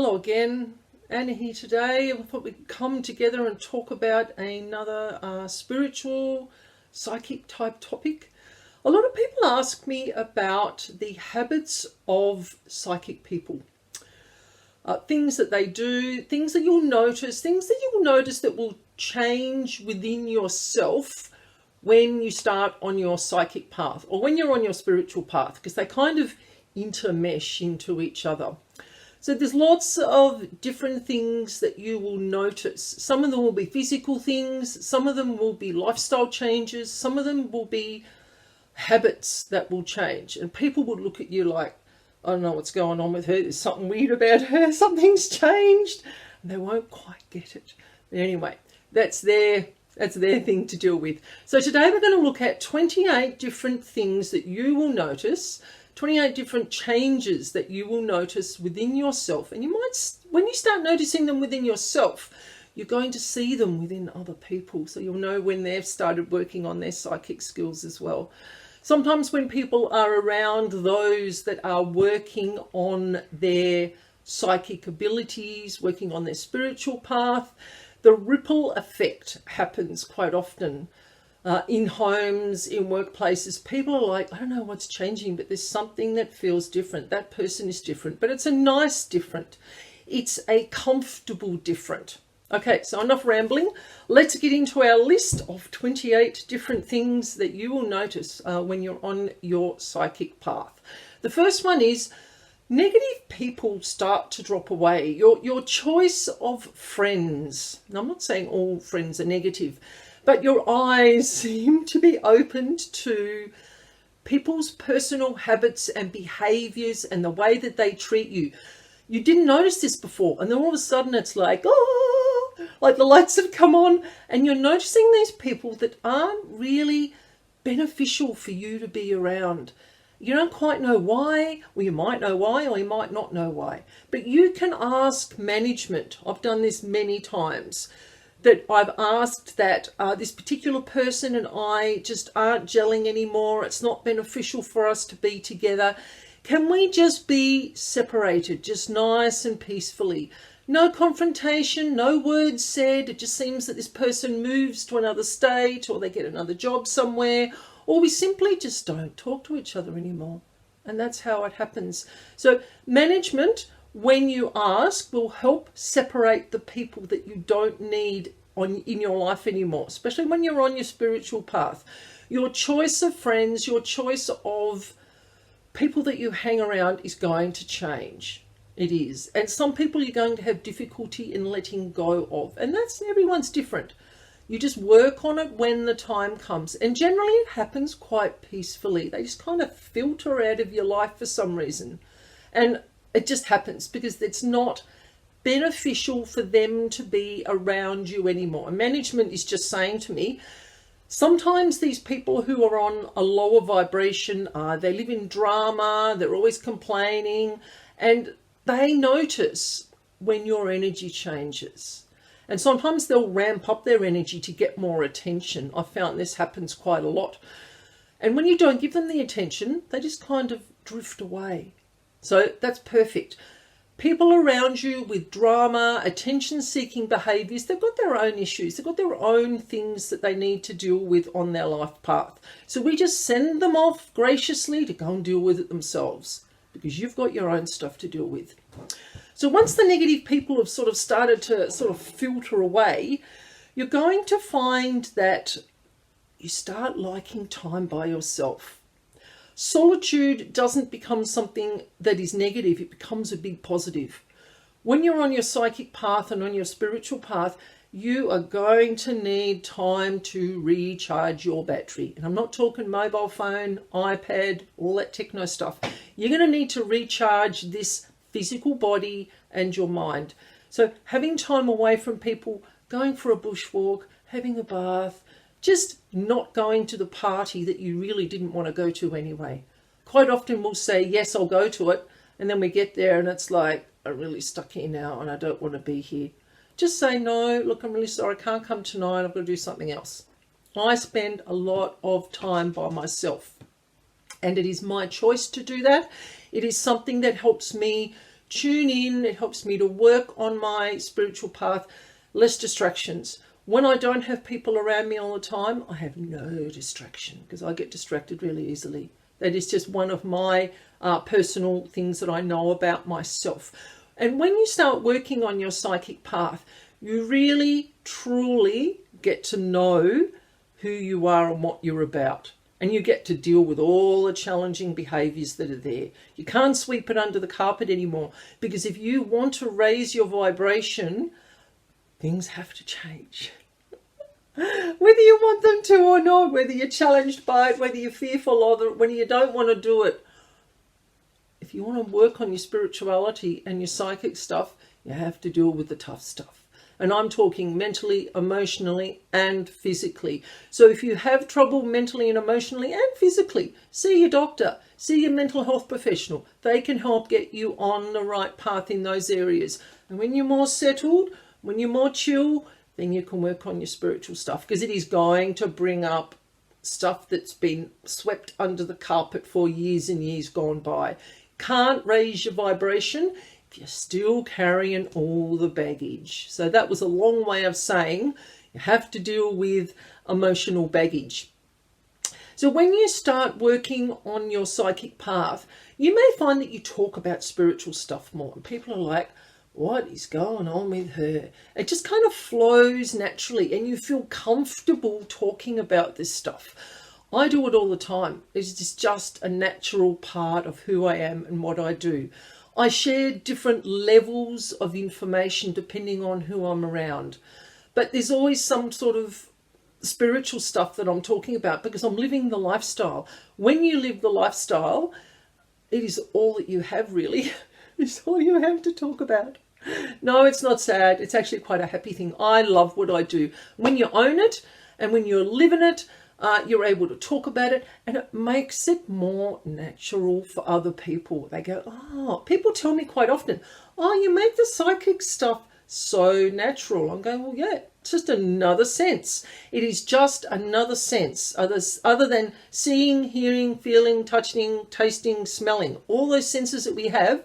Hello again, Anna here today. I thought we'd come together and talk about another spiritual, psychic type topic. A lot of people ask me about the habits of psychic people. Things that they do, things that you'll notice that will change within yourself when you start on your psychic path or when you're on your spiritual path, because they kind of intermesh into each other. So there's lots of different things that you will notice. Some of them will be physical things, some of them will be lifestyle changes, some of them will be habits that will change. And people will look at you like, I don't know what's going on with her, there's something weird about her, something's changed. And they won't quite get it. But anyway, that's their thing to deal with. So today we're going to look at 28 different things that you will notice, 28 different changes that you will notice within yourself. And you might, when you start noticing them within yourself, you're going to see them within other people. So you'll know when they've started working on their psychic skills as well. Sometimes when people are around those that are working on their psychic abilities, working on their spiritual path, the ripple effect happens quite often. In homes, in workplaces, people are like, I don't know what's changing, but there's something that feels different. That person is different, but it's a nice different. It's a comfortable different. Okay, so enough rambling. Let's get into our list of 28 different things that you will notice when you're on your psychic path. The first one is negative people start to drop away. Your choice of friends. Now, I'm not saying all friends are negative, but your eyes seem to be opened to people's personal habits and behaviors and the way that they treat you. You didn't notice this before, and then all of a sudden it's like, oh, like the lights have come on, and you're noticing these people that aren't really beneficial for you to be around. You don't quite know why, or you might know why, or you might not know why. But you can ask management. I've done this many times. That I've asked that this particular person and I just aren't gelling anymore. It's not beneficial for us to be together. Can we just be separated, just nice and peacefully? No confrontation, no words said. It just seems that this person moves to another state or they get another job somewhere, or we simply just don't talk to each other anymore. And that's how it happens. So management, when you ask, will help separate the people that you don't need in your life anymore, especially when you're on your spiritual path. Your choice of friends, your choice of people that you hang around is going to change. It is. And some people you're going to have difficulty in letting go of. And that's, everyone's different. You just work on it when the time comes. And generally it happens quite peacefully. They just kind of filter out of your life for some reason. And it just happens because it's not beneficial for them to be around you anymore. Management is just saying to me, sometimes these people who are on a lower vibration, they live in drama, they're always complaining, and they notice when your energy changes. And sometimes they'll ramp up their energy to get more attention. I've found this happens quite a lot. And when you don't give them the attention, they just kind of drift away. So that's perfect. People around you with drama, attention-seeking behaviours, they've got their own issues. They've got their own things that they need to deal with on their life path. So we just send them off graciously to go and deal with it themselves because you've got your own stuff to deal with. So once the negative people have sort of started to sort of filter away, you're going to find that you start liking time by yourself. Solitude doesn't become something that is negative, it becomes a big positive. When you're on your psychic path and on your spiritual path, you are going to need time to recharge your battery. And I'm not talking mobile phone, iPad, all that techno stuff. You're going to need to recharge this physical body and your mind. So having time away from people, going for a bushwalk, having a bath, just not going to the party that you really didn't want to go to anyway. Quite often we'll say, yes, I'll go to it. And then we get there and it's like, I'm really stuck here now and I don't want to be here. Just say, no, look, I'm really sorry. I can't come tonight. I've got to do something else. I spend a lot of time by myself. And it is my choice to do that. It is something that helps me tune in. It helps me to work on my spiritual path. Less distractions. When I don't have people around me all the time, I have no distraction because I get distracted really easily. That is just one of my personal things that I know about myself. And when you start working on your psychic path, you really, truly get to know who you are and what you're about. And you get to deal with all the challenging behaviours that are there. You can't sweep it under the carpet anymore, because if you want to raise your vibration, things have to change. Whether you want them to or not, whether you're challenged by it, whether you're fearful of it, whether you don't want to do it. If you want to work on your spirituality and your psychic stuff, you have to deal with the tough stuff. And I'm talking mentally, emotionally, and physically. So if you have trouble mentally and emotionally and physically, see your doctor, see your mental health professional. They can help get you on the right path in those areas. And when you're more settled, when you're more chill, then you can work on your spiritual stuff, because it is going to bring up stuff that's been swept under the carpet for years and years gone by. Can't raise your vibration if you're still carrying all the baggage. So that was a long way of saying you have to deal with emotional baggage. So when you start working on your psychic path, you may find that you talk about spiritual stuff more. And people are like, what is going on with her? It just kind of flows naturally and you feel comfortable talking about this stuff. I do it all the time. It's just a natural part of who I am and what I do. I share different levels of information depending on who I'm around. But there's always some sort of spiritual stuff that I'm talking about because I'm living the lifestyle. When you live the lifestyle, it is all that you have, really. It's all you have to talk about. No, it's not sad. It's actually quite a happy thing. I love what I do. When you own it and when you're living it, you're able to talk about it, and it makes it more natural for other people. They go, oh, people tell me quite often, oh, you make the psychic stuff so natural. I'm going, well, yeah, it's just another sense. It is just another sense other than seeing, hearing, feeling, touching, tasting, smelling. All those senses that we have,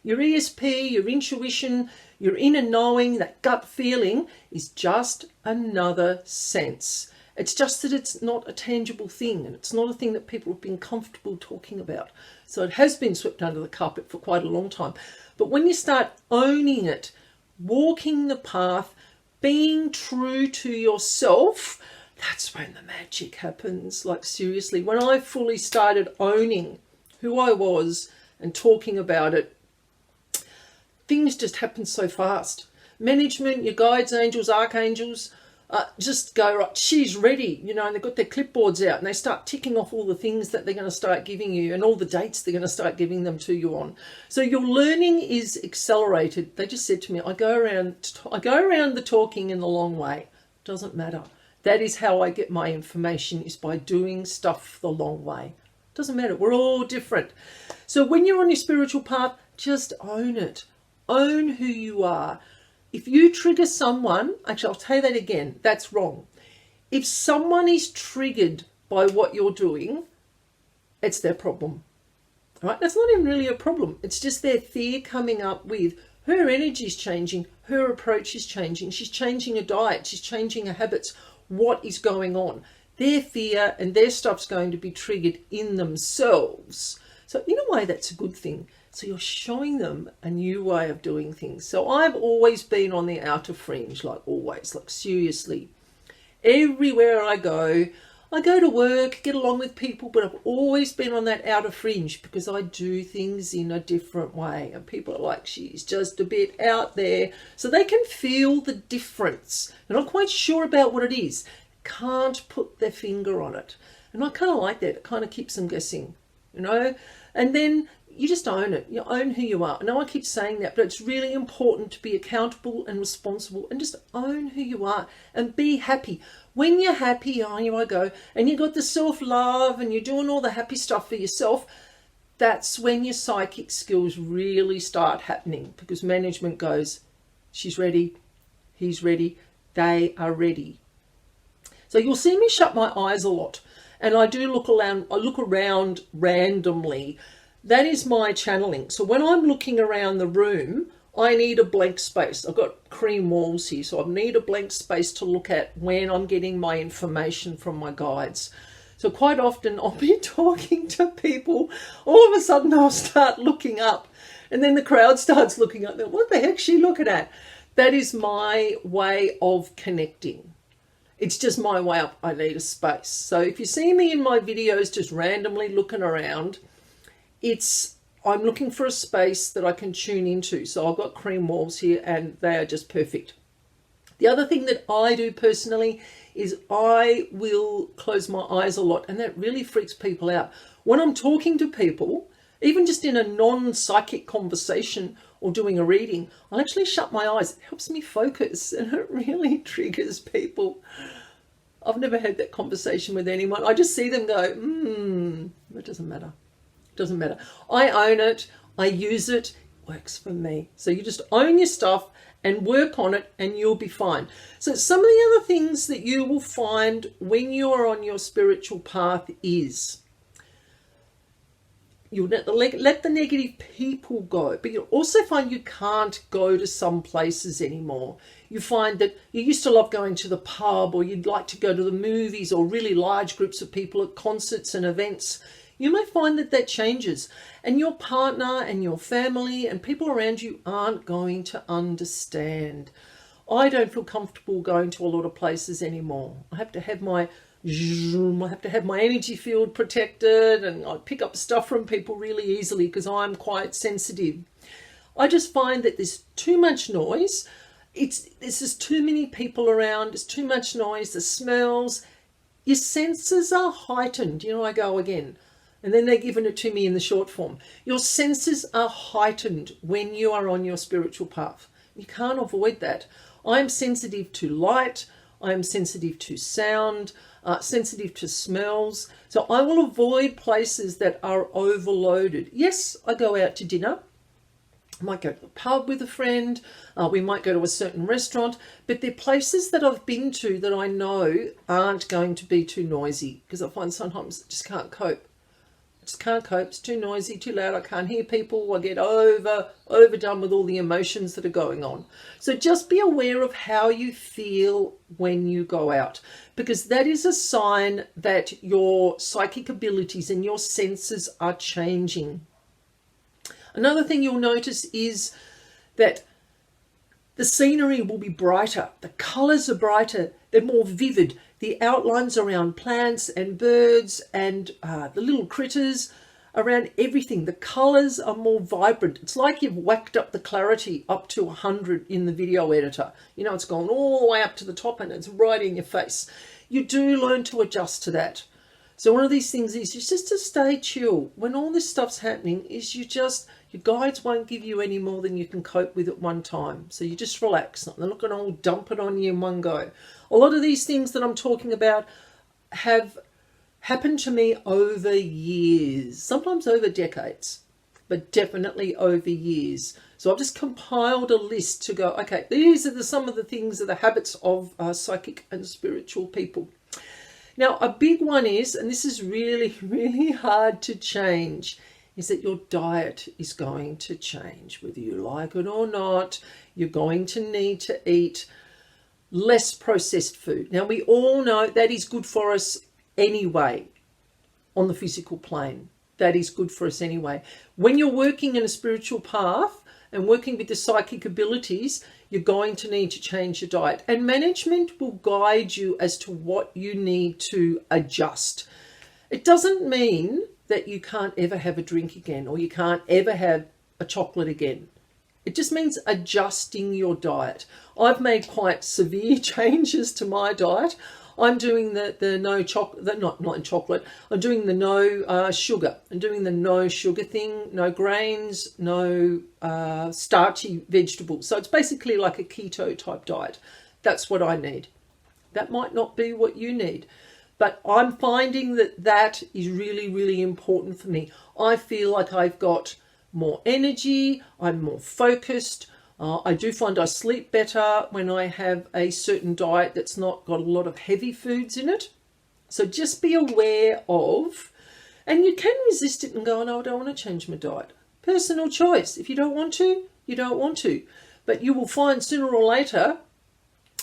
your ESP, your intuition, your inner knowing, that gut feeling is just another sense. It's just that it's not a tangible thing, and it's not a thing that people have been comfortable talking about. So it has been swept under the carpet for quite a long time. But when you start owning it, walking the path, being true to yourself, that's when the magic happens. Like, seriously, when I fully started owning who I was and talking about it, things just happen so fast. Management, your guides, angels, archangels, just go, right, she's ready, you know, and they've got their clipboards out and they start ticking off all the things that they're going to start giving you and all the dates they're going to start giving them to you on. So your learning is accelerated. They just said to me, I go around the talking in the long way. Doesn't matter. That is how I get my information, is by doing stuff the long way. Doesn't matter. We're all different. So when you're on your spiritual path, just own it. Own who you are. If you trigger someone, actually, I'll tell you that again, that's wrong. If someone is triggered by what you're doing, it's their problem. Right? That's not even really a problem. It's just their fear coming up with her energy is changing, her approach is changing, she's changing her diet, she's changing her habits. What is going on? Their fear and their stuff's going to be triggered in themselves. So in a way, that's a good thing. So you're showing them a new way of doing things. So I've always been on the outer fringe, like always, like seriously. Everywhere I go to work, get along with people, but I've always been on that outer fringe because I do things in a different way. And people are like, she's just a bit out there. So they can feel the difference. They're not quite sure about what it is. Can't put their finger on it. And I kind of like that. It kind of keeps them guessing, you know. And then you just own it. You own who you are. I know I keep saying that, but it's really important to be accountable and responsible and just own who you are and be happy. When you're happy, oh, here I go, and you got the self-love and you're doing all the happy stuff for yourself, that's when your psychic skills really start happening, because management goes, she's ready, he's ready, they are ready. So you'll see me shut my eyes a lot, and I do look around randomly. That is my channeling. So when I'm looking around the room, I need a blank space. I've got cream walls here, so I need a blank space to look at when I'm getting my information from my guides. So quite often I'll be talking to people, all of a sudden I'll start looking up, and then the crowd starts looking up. What the heck's she looking at? That is my way of connecting. It's just my way up. I need a space. So if you see me in my videos just randomly looking around, I'm looking for a space that I can tune into. So I've got cream walls here and they are just perfect. The other thing that I do personally is I will close my eyes a lot, and that really freaks people out. When I'm talking to people, even just in a non-psychic conversation or doing a reading, I'll actually shut my eyes. It helps me focus and it really triggers people. I've never had that conversation with anyone. I just see them go, it doesn't matter. Doesn't matter. I own it. I use it. It works for me. So you just own your stuff and work on it and you'll be fine. So some of the other things that you will find when you're on your spiritual path is you'll let the negative people go, but you'll also find you can't go to some places anymore. You find that you used to love going to the pub, or you'd like to go to the movies, or really large groups of people at concerts and events. You may find that that changes, and your partner and your family and people around you aren't going to understand. I don't feel comfortable going to a lot of places anymore. I have to have my energy field protected, and I pick up stuff from people really easily because I'm quite sensitive. I just find that there's too much noise. There's just too many people around. There's too much noise. The smells. Your senses are heightened. You know, I go again. And then they're giving it to me in the short form. Your senses are heightened when you are on your spiritual path. You can't avoid that. I'm sensitive to light. I'm sensitive to sound, sensitive to smells. So I will avoid places that are overloaded. Yes, I go out to dinner. I might go to the pub with a friend. We might go to a certain restaurant. But they're places that I've been to that I know aren't going to be too noisy, because I find sometimes I just can't cope. Can't cope. It's too noisy, too loud. I can't hear people. I get overdone with all the emotions that are going on. So just be aware of how you feel when you go out, because that is a sign that your psychic abilities and your senses are changing. Another thing you'll notice is that the scenery will be brighter. The colors are brighter. They're more vivid. The outlines around plants and birds and the little critters around everything. The colors are more vibrant. It's like you've whacked up the clarity up to 100 in the video editor. You know, it's gone all the way up to the top and it's right in your face. You do learn to adjust to that. So one of these things is just to stay chill. When all this stuff's happening, is your guides won't give you any more than you can cope with at one time. So you just relax. They're not going to all dump it on you in one go. A lot of these things that I'm talking about have happened to me over years, sometimes over decades, but definitely over years. So I've just compiled a list to go, okay, these are some of the things that are the habits of psychic and spiritual people. Now, a big one is, and this is really, really hard to change, is that your diet is going to change. Whether you like it or not, you're going to need to eat less processed food. Now, we all know that is good for us anyway on the physical plane. That is good for us anyway. When you're working in a spiritual path and working with the psychic abilities, you're going to need to change your diet. And management will guide you as to what you need to adjust. It doesn't mean that you can't ever have a drink again, or you can't ever have a chocolate again. It just means adjusting your diet. I've made quite severe changes to my diet. I'm doing the no chocolate, not chocolate. I'm doing the no sugar. I'm doing the no sugar thing, no grains, no starchy vegetables. So it's basically like a keto type diet. That's what I need. That might not be what you need, but I'm finding that is really, really important for me. I feel like I've got more energy. I'm more focused. I do find I sleep better when I have a certain diet that's not got a lot of heavy foods in it. So just be aware of And you can resist it and go, no, I don't want to change my diet. Personal choice. If you don't want to, you don't want to. But you will find sooner or later,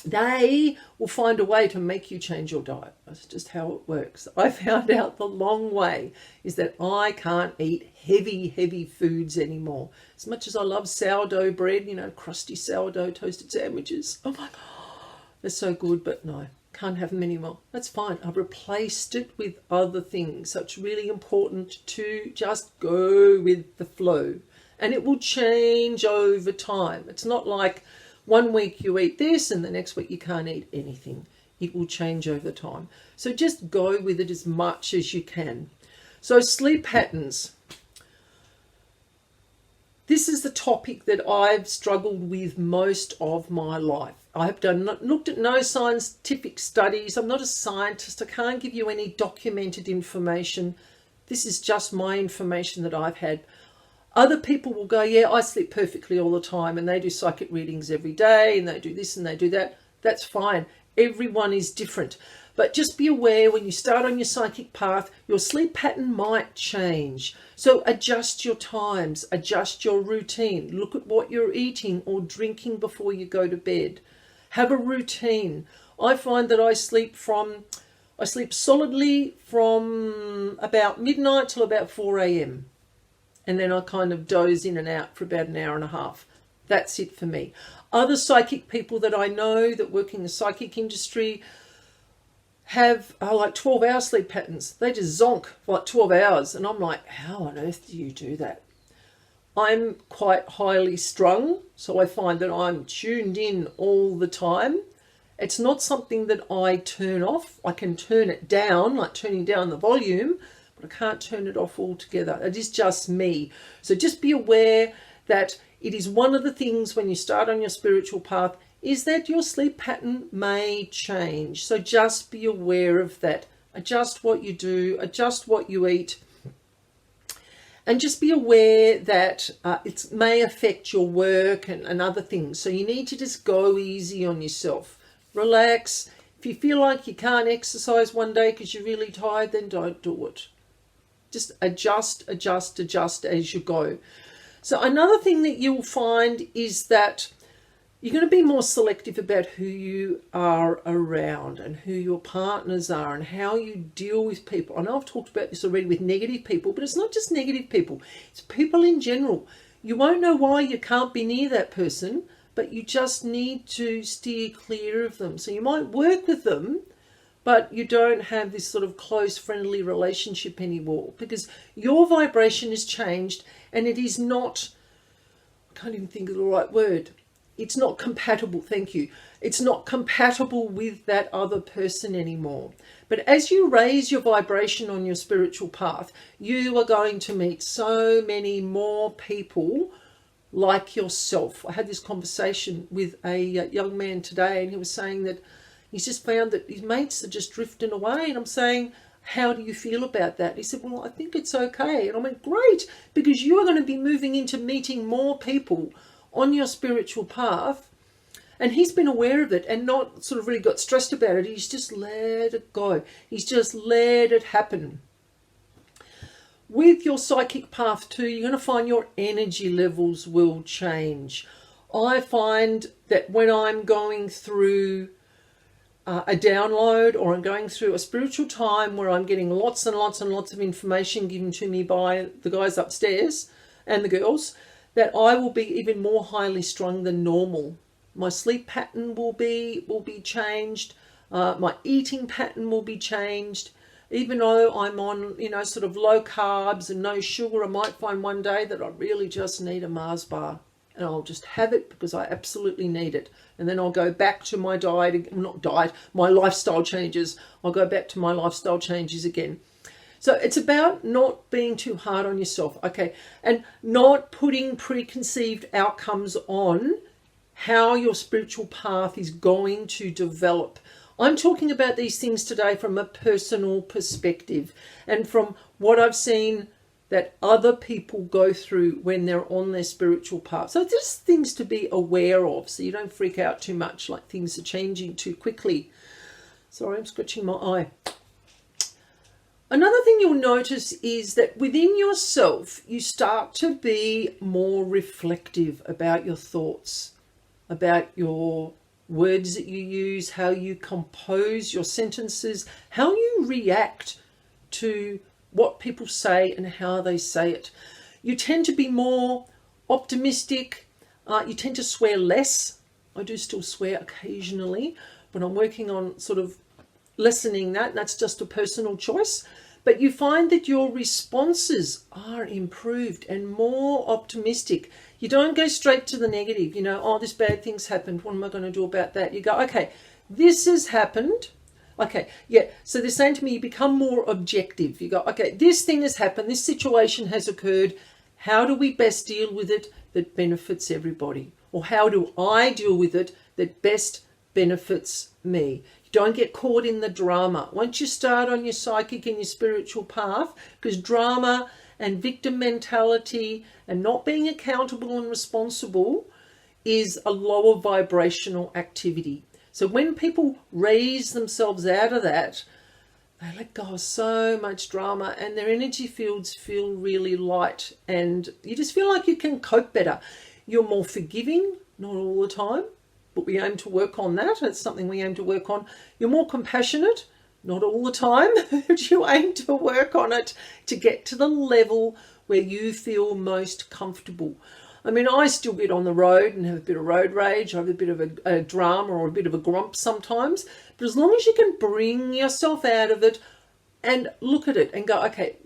they will find a way to make you change your diet. That's just how it works. I found out the long way is that I can't eat heavy foods anymore. As much as I love sourdough bread, crusty sourdough toasted sandwiches. Oh my God, they're so good, but no, can't have them anymore. That's fine. I've replaced it with other things. So it's really important to just go with the flow. And it will change over time. It's not like one week you eat this and the next week you can't eat anything. It will change over time. So just go with it as much as you can. So sleep patterns. This is the topic that I've struggled with most of my life. I've looked at no scientific studies. I'm not a scientist. I can't give you any documented information. This is just my information that I've had. Other people will go, yeah, I sleep perfectly all the time, and they do psychic readings every day, and they do this and they do that. That's fine. Everyone is different. But just be aware when you start on your psychic path, your sleep pattern might change. So adjust your times, adjust your routine. Look at what you're eating or drinking before you go to bed. Have a routine. I find that I sleep solidly from about midnight till about 4 a.m. And then I kind of doze in and out for about an hour and a half. That's it for me. Other psychic people that I know that work in the psychic industry have like 12-hour sleep patterns. They just zonk for like 12 hours. And I'm like, how on earth do you do that? I'm quite highly strung, so I find that I'm tuned in all the time. It's not something that I turn off. I can turn it down, like turning down the volume, but I can't turn it off altogether. It is just me. So just be aware that it is one of the things when you start on your spiritual path is that your sleep pattern may change. So just be aware of that. Adjust what you do, adjust what you eat, and just be aware that it may affect your work and other things. So you need to just go easy on yourself. Relax. If you feel like you can't exercise one day because you're really tired, then don't do it. Just adjust as you go. So another thing that you'll find is that you're going to be more selective about who you are around and who your partners are and how you deal with people. I know I've talked about this already with negative people, but it's not just negative people. It's people in general. You won't know why you can't be near that person, but you just need to steer clear of them. So you might work with them, but you don't have this sort of close, friendly relationship anymore because your vibration has changed and it is not, I can't even think of the right word. It's not compatible, thank you. It's not compatible with that other person anymore. But as you raise your vibration on your spiritual path, you are going to meet so many more people like yourself. I had this conversation with a young man today and he was saying that he's just found that his mates are just drifting away. And I'm saying, how do you feel about that? He said, well, I think it's okay. And I went, great, because you are going to be moving into meeting more people on your spiritual path. And he's been aware of it and not sort of really got stressed about it. He's just let it go. He's just let it happen. With your psychic path too, you're going to find your energy levels will change. I find that when I'm going through a download or I'm going through a spiritual time where I'm getting lots and lots and lots of information given to me by the guys upstairs and the girls, that I will be even more highly strung than normal. My sleep pattern will be changed. My eating pattern will be changed. Even though I'm on, sort of low carbs and no sugar, I might find one day that I really just need a Mars bar. And I'll just have it because I absolutely need it. And then I'll go back to my my lifestyle changes. I'll go back to my lifestyle changes again. So it's about not being too hard on yourself, okay? And not putting preconceived outcomes on how your spiritual path is going to develop. I'm talking about these things today from a personal perspective and from what I've seen that other people go through when they're on their spiritual path. So just things to be aware of so you don't freak out too much like things are changing too quickly. Sorry, I'm scratching my eye. Another thing you'll notice is that within yourself, you start to be more reflective about your thoughts, about your words that you use, how you compose your sentences, how you react to what people say and how they say it. You tend to be more optimistic. You tend to swear less. I do still swear occasionally, but I'm working on sort of lessening that. That's just a personal choice. But you find that your responses are improved and more optimistic. You don't go straight to the negative, you know, oh, this bad thing's happened. What am I going to do about that? You go, okay, this has happened. Okay, yeah, so they're saying to me, you become more objective. You go, okay, this thing has happened. This situation has occurred. How do we best deal with it that benefits everybody? Or how do I deal with it that best benefits me? Don't get caught in the drama. Once you start on your psychic and your spiritual path, because drama and victim mentality and not being accountable and responsible is a lower vibrational activity. So when people raise themselves out of that, they let go of so much drama and their energy fields feel really light and you just feel like you can cope better. You're more forgiving, not all the time, but we aim to work on that. It's something we aim to work on. You're more compassionate, not all the time, but you aim to work on it to get to the level where you feel most comfortable. I mean, I still get on the road and have a bit of road rage. I have a bit of a drama or a bit of a grump sometimes. But as long as you can bring yourself out of it and look at it and go, okay,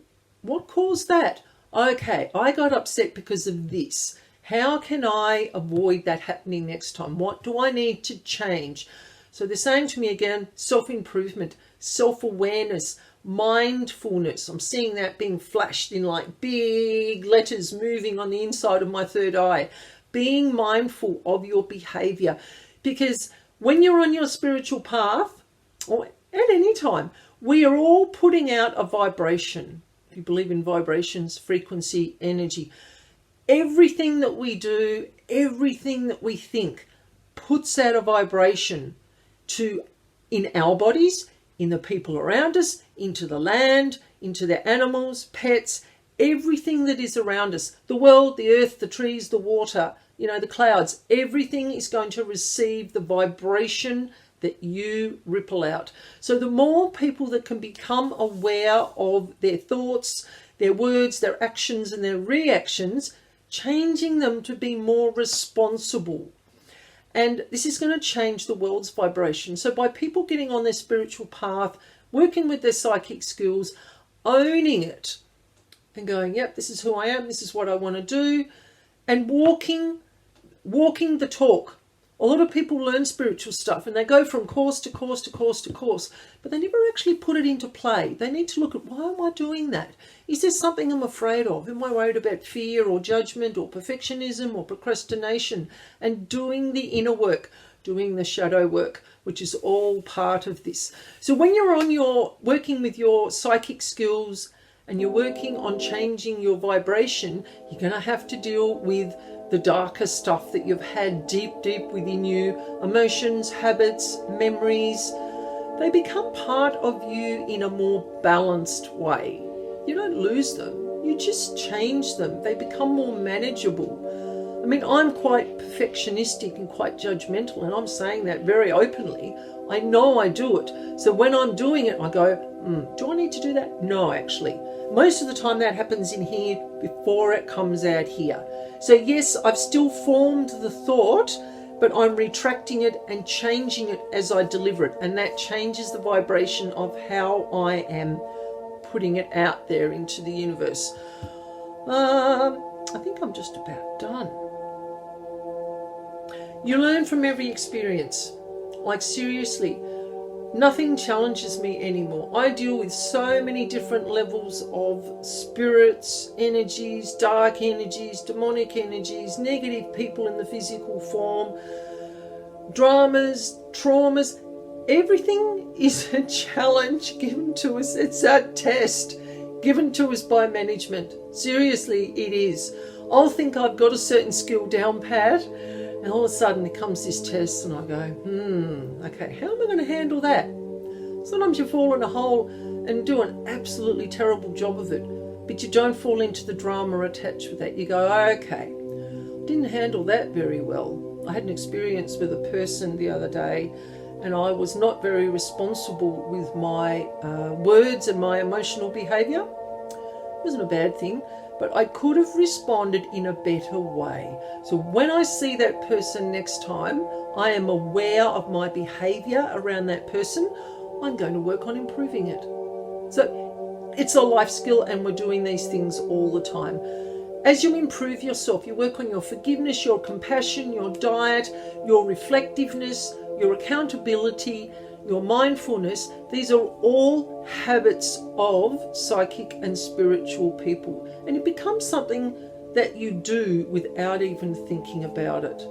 what caused that? Okay, I got upset because of this. How can I avoid that happening next time? What do I need to change? So they're saying to me again, self-improvement, self-awareness, mindfulness. I'm seeing that being flashed in like big letters moving on the inside of my third eye. Being mindful of your behavior. Because when you're on your spiritual path, or at any time, we are all putting out a vibration. If you believe in vibrations, frequency, energy. Everything that we do, everything that we think puts out a vibration in our bodies, in the people around us, into the land, into the animals, pets, everything that is around us, the world, the earth, the trees, the water, you know, the clouds, everything is going to receive the vibration that you ripple out. So the more people that can become aware of their thoughts, their words, their actions and their reactions, changing them to be more responsible. And this is going to change the world's vibration. So by people getting on their spiritual path, working with their psychic skills, owning it and going, yep, this is who I am, this is what I want to do, and walking the talk. A lot of people learn spiritual stuff and they go from course to course to course to course, but they never actually put it into play. They need to look at, why am I doing that? Is there something I'm afraid of? Am I worried about fear or judgment or perfectionism or procrastination? And doing the inner work, doing the shadow work, which is all part of this. So when you're working with your psychic skills and you're working on changing your vibration, you're going to have to deal with the darker stuff that you've had deep within you, emotions, habits, memories. They become part of you in a more balanced way. You don't lose them, you just change them. They become more manageable. I mean, I'm quite perfectionistic and quite judgmental, and I'm saying that very openly. I know I do it. So when I'm doing it, I go, do I need to do that? No, actually. Most of the time that happens in here before it comes out here. So yes, I've still formed the thought, but I'm retracting it and changing it as I deliver it. And that changes the vibration of how I am putting it out there into the universe. I think I'm just about done. You learn from every experience. Like seriously, nothing challenges me anymore. I deal with so many different levels of spirits, energies, dark energies, demonic energies, negative people in the physical form, dramas, traumas. Everything is a challenge given to us. It's a test given to us by management. Seriously, it is. I'll think I've got a certain skill down pat, and all of a sudden there comes this test and I go, okay, how am I going to handle that? Sometimes you fall in a hole and do an absolutely terrible job of it. But you don't fall into the drama attached with that. You go, okay, didn't handle that very well. I had an experience with a person the other day, and I was not very responsible with my words and my emotional behaviour. It wasn't a bad thing, but I could have responded in a better way. So when I see that person next time, I am aware of my behaviour around that person. I'm going to work on improving it. So it's a life skill, and we're doing these things all the time. As you improve yourself, you work on your forgiveness, your compassion, your diet, your reflectiveness, your accountability, your mindfulness. These are all habits of psychic and spiritual people. And it becomes something that you do without even thinking about it.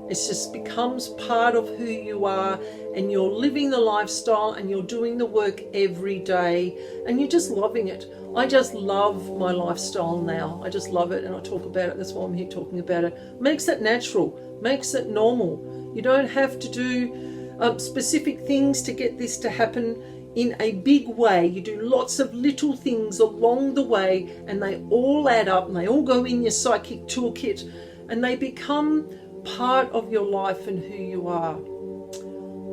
It just becomes part of who you are, and you're living the lifestyle and you're doing the work every day, and you're just loving it. I just love my lifestyle now. I just love it, and I talk about it. That's why I'm here talking about it. Makes it natural, makes it normal. You don't have to do specific things to get this to happen in a big way. You do lots of little things along the way, and they all add up, and they all go in your psychic toolkit, and they become part of your life and who you are.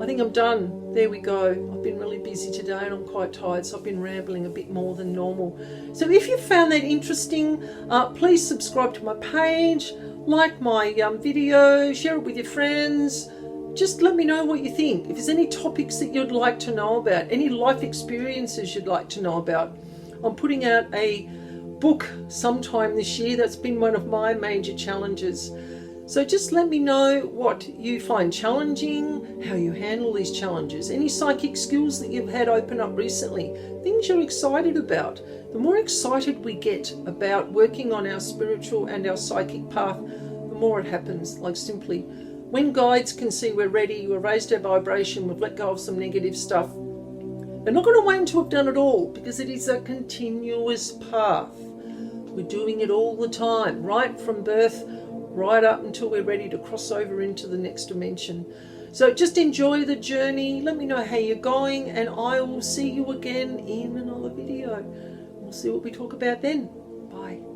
I think I'm done. There we go. I've been really busy today and I'm quite tired, so I've been rambling a bit more than normal. So if you found that interesting, please subscribe to my page, like my video, share it with your friends. Just let me know what you think. If there's any topics that you'd like to know about, any life experiences you'd like to know about. I'm putting out a book sometime this year. That's been one of my major challenges. So just let me know what you find challenging, how you handle these challenges, any psychic skills that you've had open up recently, things you're excited about. The more excited we get about working on our spiritual and our psychic path, the more it happens. Like simply, when guides can see we're ready, we've raised our vibration, we've let go of some negative stuff, they're not going to wait until we've done it all, because it is a continuous path. We're doing it all the time, right from birth, right up until we're ready to cross over into the next dimension. So just enjoy the journey. Let me know how you're going, and I will see you again in another video. We'll see what we talk about then. Bye.